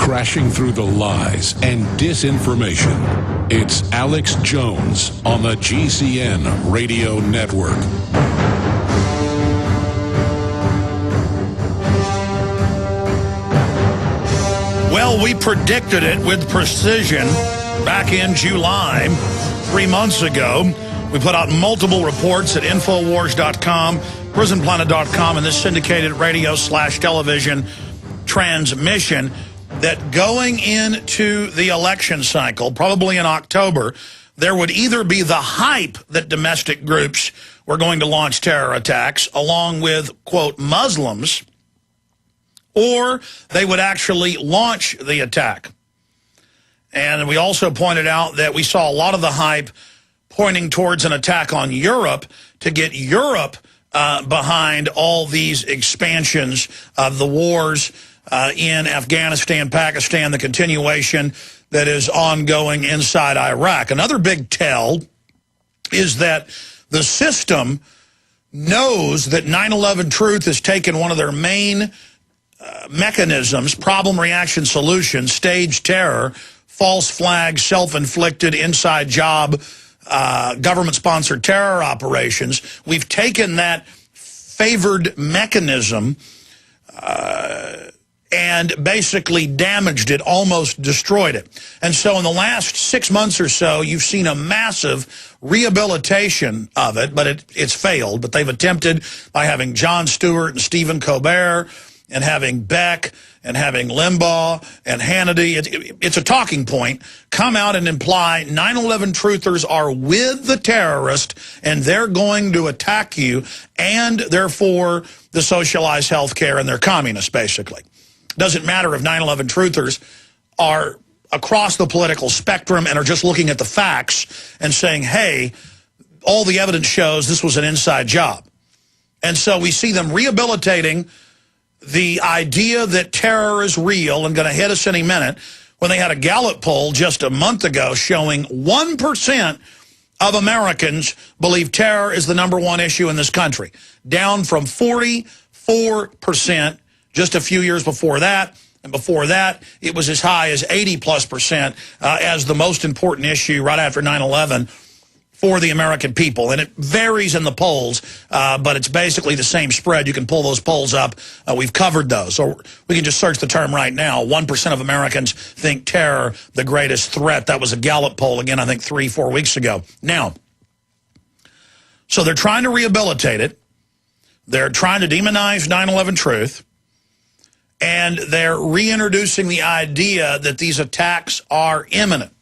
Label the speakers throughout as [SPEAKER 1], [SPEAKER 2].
[SPEAKER 1] crashing through the lies and disinformation. It's Alex Jones on the GCN Radio Network.
[SPEAKER 2] Well, we predicted it with precision back in July, 3 months ago. We put out multiple reports at Infowars.com, PrisonPlanet.com, and this syndicated radio/television transmission that going into the election cycle, probably in October, there would either be the hype that domestic groups were going to launch terror attacks, along with, quote, Muslims, or they would actually launch the attack. And we also pointed out that we saw a lot of the hype pointing towards an attack on Europe to get Europe behind all these expansions of the wars in Afghanistan, Pakistan, the continuation that is ongoing inside Iraq. Another big tell is that the system knows that 9/11 Truth has taken one of their main mechanisms, problem, reaction, solution, stage terror, false flag, self-inflicted, inside job, government-sponsored terror operations. We've taken that favored mechanism and basically damaged it, almost destroyed it. And so in the last 6 months or so, you've seen a massive rehabilitation of it, but it's failed. But they've attempted by having Jon Stewart and Stephen Colbert and having Beck and having Limbaugh and Hannity. It's a talking point. Come out and imply 9/11 truthers are with the terrorist and they're going to attack you, and therefore the socialized health care, and they're communists, basically. Doesn't matter if 9/11 truthers are across the political spectrum and are just looking at the facts and saying, hey, all the evidence shows this was an inside job. And so we see them rehabilitating the idea that terror is real and going to hit us any minute, when they had a Gallup poll just a month ago showing 1% of Americans believe terror is the #1 issue in this country, down from 44% just a few years before that. And before that, it was as high as 80+% as the most important issue right after 9/11 for the American people. And it varies in the polls, but it's basically the same spread. You can pull those polls up. We've covered those. So we can just search the term right now. 1% of Americans think terror the greatest threat. That was a Gallup poll, again, I think 3-4 weeks ago. Now, so they're trying to rehabilitate it. They're trying to demonize 9/11 truth. And they're reintroducing the idea that these attacks are imminent.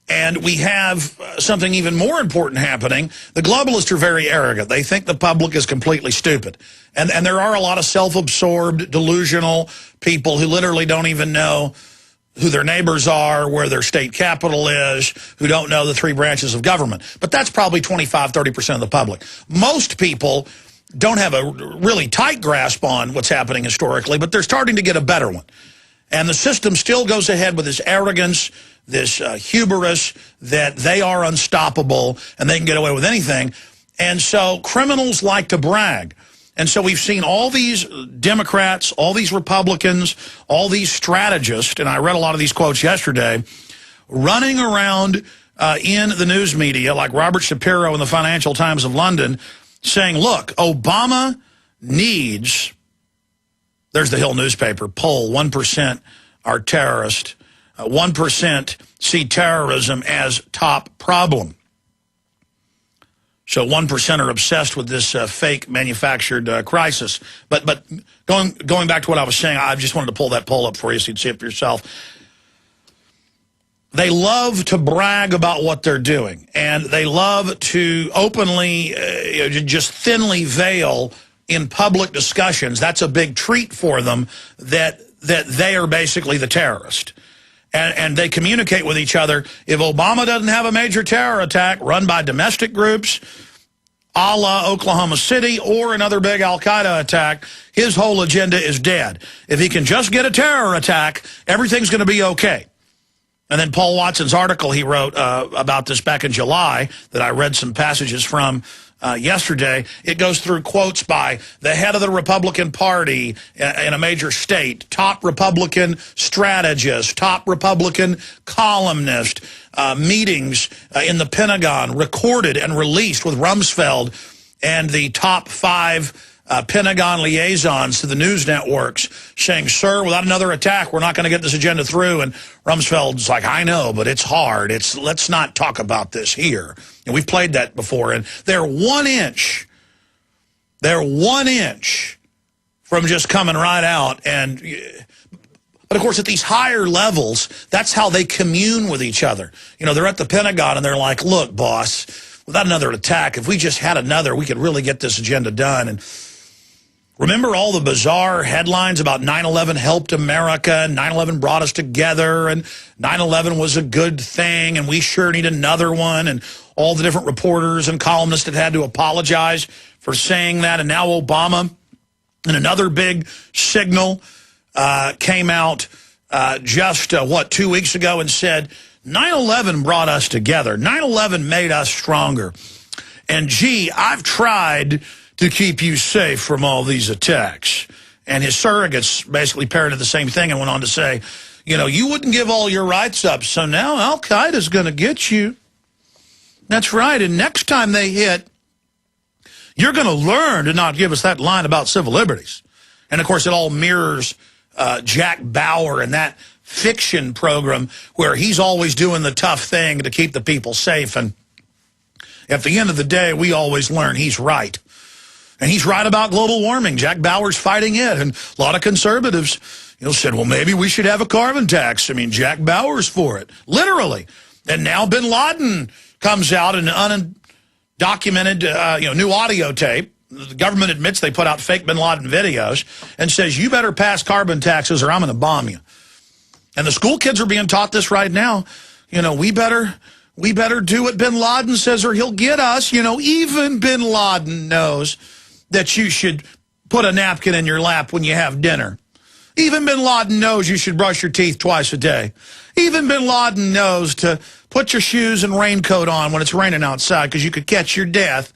[SPEAKER 2] And we have something even more important happening. The globalists are very arrogant. They think the public is completely stupid. And there are a lot of self-absorbed, delusional people who literally don't even know who their neighbors are, where their state capital is, who don't know the 3 branches of government. But that's probably 25–30% of the public. Most people don't have a really tight grasp on what's happening historically, but they're starting to get a better one. And the system still goes ahead with this arrogance, this hubris that they are unstoppable and they can get away with anything. And so criminals like to brag. And so we've seen all these Democrats, all these Republicans, all these strategists, and I read a lot of these quotes yesterday, running around in the news media like Robert Shapiro in the Financial Times of London, saying, look, Obama needs, there's the Hill newspaper, poll, 1% are terrorist, 1% see terrorism as top problem. So 1% are obsessed with this fake manufactured crisis. But going back to what I was saying, I just wanted to pull that poll up for you so you'd see it for yourself. They love to brag about what they're doing, and they love to openly, just thinly veil in public discussions. That's a big treat for them, that they are basically the terrorist. And they communicate with each other. If Obama doesn't have a major terror attack run by domestic groups, a la Oklahoma City, or another big al-Qaeda attack, his whole agenda is dead. If he can just get a terror attack, everything's going to be okay. And then Paul Watson's article he wrote about this back in July that I read some passages from yesterday. It goes through quotes by the head of the Republican Party in a major state, top Republican strategist, top Republican columnist, meetings in the Pentagon recorded and released with Rumsfeld and the top 5 Pentagon liaisons to the news networks saying, sir, without another attack, we're not going to get this agenda through. And Rumsfeld's like, I know, but it's hard. Let's not talk about this here. And we've played that before. And they're 1 inch from just coming right out. But, of course, at these higher levels, that's how they commune with each other. You know, they're at the Pentagon, and they're like, look, boss, without another attack, if we just had another, we could really get this agenda done. And remember all the bizarre headlines about 9/11 helped America, 9/11 brought us together, and 9/11 was a good thing, and we sure need another one, and all the different reporters and columnists that had to apologize for saying that. And now Obama, in another big signal, came out just, 2 weeks ago and said, 9/11 brought us together. 9/11 made us stronger. And, gee, I've tried to keep you safe from all these attacks. And his surrogates basically parroted the same thing and went on to say, you know, you wouldn't give all your rights up, so now Al-Qaeda's going to get you. That's right, and next time they hit, you're going to learn to not give us that line about civil liberties. And, of course, it all mirrors Jack Bauer and that fiction program where he's always doing the tough thing to keep the people safe. And at the end of the day, we always learn he's right. And he's right about global warming. Jack Bauer's fighting it. And a lot of conservatives, said, well, maybe we should have a carbon tax. I mean, Jack Bauer's for it, literally. And now bin Laden comes out in an undocumented, new audio tape. The government admits they put out fake bin Laden videos and says, you better pass carbon taxes or I'm going to bomb you. And the school kids are being taught this right now. We better do what bin Laden says or he'll get us. Even bin Laden knows that you should put a napkin in your lap when you have dinner. Even bin Laden knows you should brush your teeth twice a day. Even bin Laden knows to put your shoes and raincoat on when it's raining outside because you could catch your death.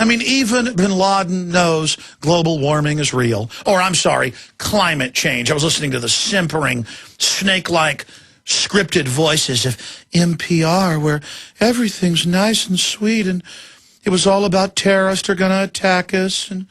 [SPEAKER 2] I mean, even bin Laden knows global warming is real. Or, I'm sorry, climate change. I was listening to the simpering, snake-like scripted voices of NPR where everything's nice and sweet and it was all about terrorists are going to attack us and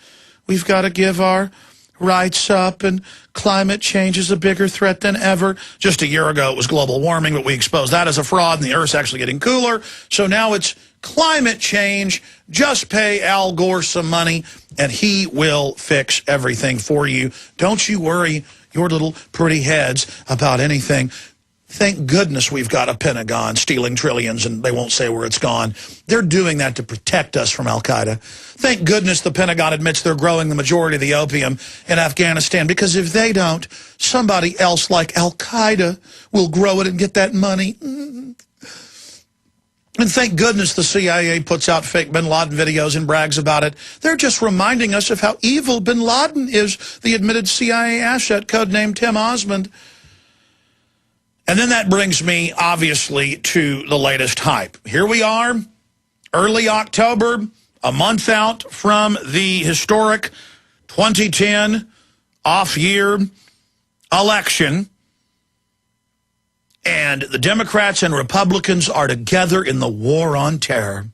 [SPEAKER 2] we've got to give our rights up and climate change is a bigger threat than ever. Just a year ago it was global warming, but we exposed that as a fraud and the Earth's actually getting cooler. So now it's climate change. Just pay Al Gore some money and he will fix everything for you. Don't you worry your little pretty heads about anything. Thank goodness we've got a Pentagon stealing trillions and they won't say where it's gone. They're doing that to protect us from Al-Qaeda. Thank goodness the Pentagon admits they're growing the majority of the opium in Afghanistan because if they don't, somebody else like Al-Qaeda will grow it and get that money. And thank goodness the CIA puts out fake bin Laden videos and brags about it. They're just reminding us of how evil bin Laden is, the admitted CIA asset codenamed Tim Osmond. And then that brings me, obviously, to the latest hype. Here we are, early October, a month out from the historic 2010 off-year election. And the Democrats and Republicans are together in the war on terror.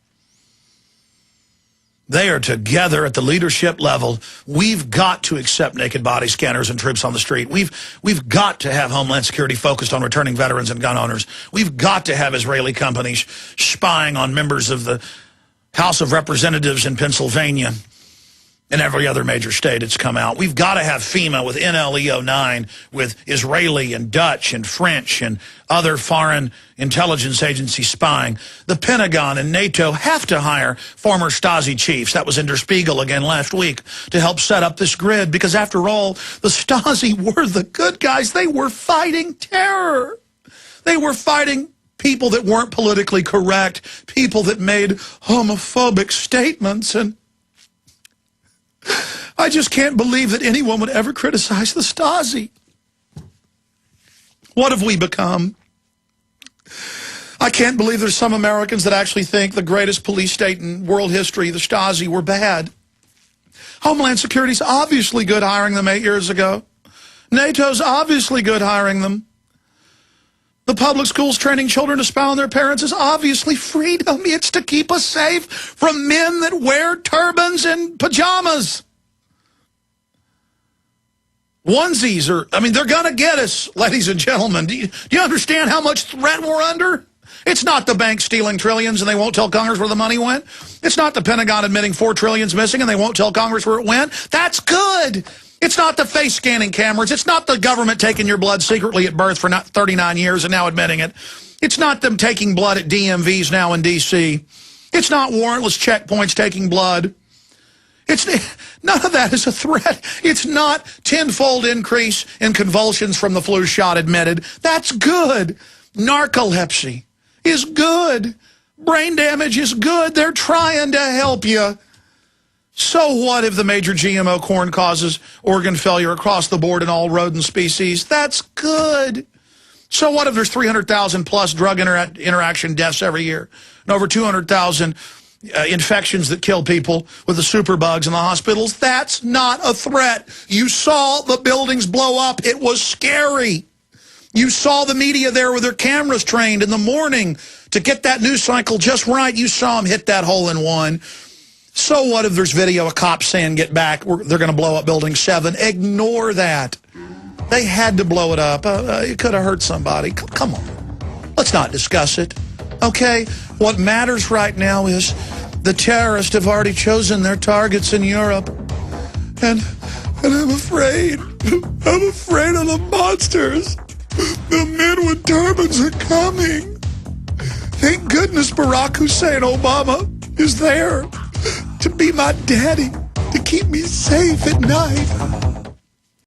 [SPEAKER 2] They are together at the leadership level. We've got to accept naked body scanners and troops on the street. We've got to have Homeland Security focused on returning veterans and gun owners. We've got to have Israeli companies spying on members of the House of Representatives in Pennsylvania and every other major state it's come out. We've got to have FEMA with NLE-09 with Israeli and Dutch and French and other foreign intelligence agencies spying. The Pentagon and NATO have to hire former Stasi chiefs. That was in Der Spiegel again last week to help set up this grid because after all, the Stasi were the good guys. They were fighting terror. They were fighting people that weren't politically correct, people that made homophobic statements, and I just can't believe that anyone would ever criticize the Stasi. What have we become? I can't believe there's some Americans that actually think the greatest police state in world history, the Stasi, were bad. Homeland Security's obviously good hiring them 8 years ago. NATO's obviously good hiring them. The public schools training children to spy on their parents is obviously freedom. It's to keep us safe from men that wear turbans and pajamas. Onesies are, they're going to get us, ladies and gentlemen. Do you understand how much threat we're under? It's not the bank stealing trillions and they won't tell Congress where the money went. It's not the Pentagon admitting $4 trillion missing and they won't tell Congress where it went. That's good. It's not the face scanning cameras. It's not the government taking your blood secretly at birth for 39 years and now admitting it. It's not them taking blood at DMVs now in D.C. It's not warrantless checkpoints taking blood. None of that is a threat. It's not tenfold increase in convulsions from the flu shot admitted. That's good. Narcolepsy is good. Brain damage is good. They're trying to help you. So what if the major GMO corn causes organ failure across the board in all rodent species? That's good. So what if there's 300,000 plus drug interaction deaths every year and over 200,000 infections that kill people with the superbugs in the hospitals? That's not a threat. You saw the buildings blow up. It was scary. You saw the media there with their cameras trained in the morning to get that news cycle just right. You saw them hit that hole in one. So what if there's video of cops saying, get back, they're going to blow up Building 7? Ignore that. They had to blow it up. It could have hurt somebody. Come on. Let's not discuss it. Okay? What matters right now is the terrorists have already chosen their targets in Europe. And I'm afraid. I'm afraid of the monsters. The men with turbans are coming. Thank goodness Barack Hussein Obama is there to be my daddy, to keep me safe at night.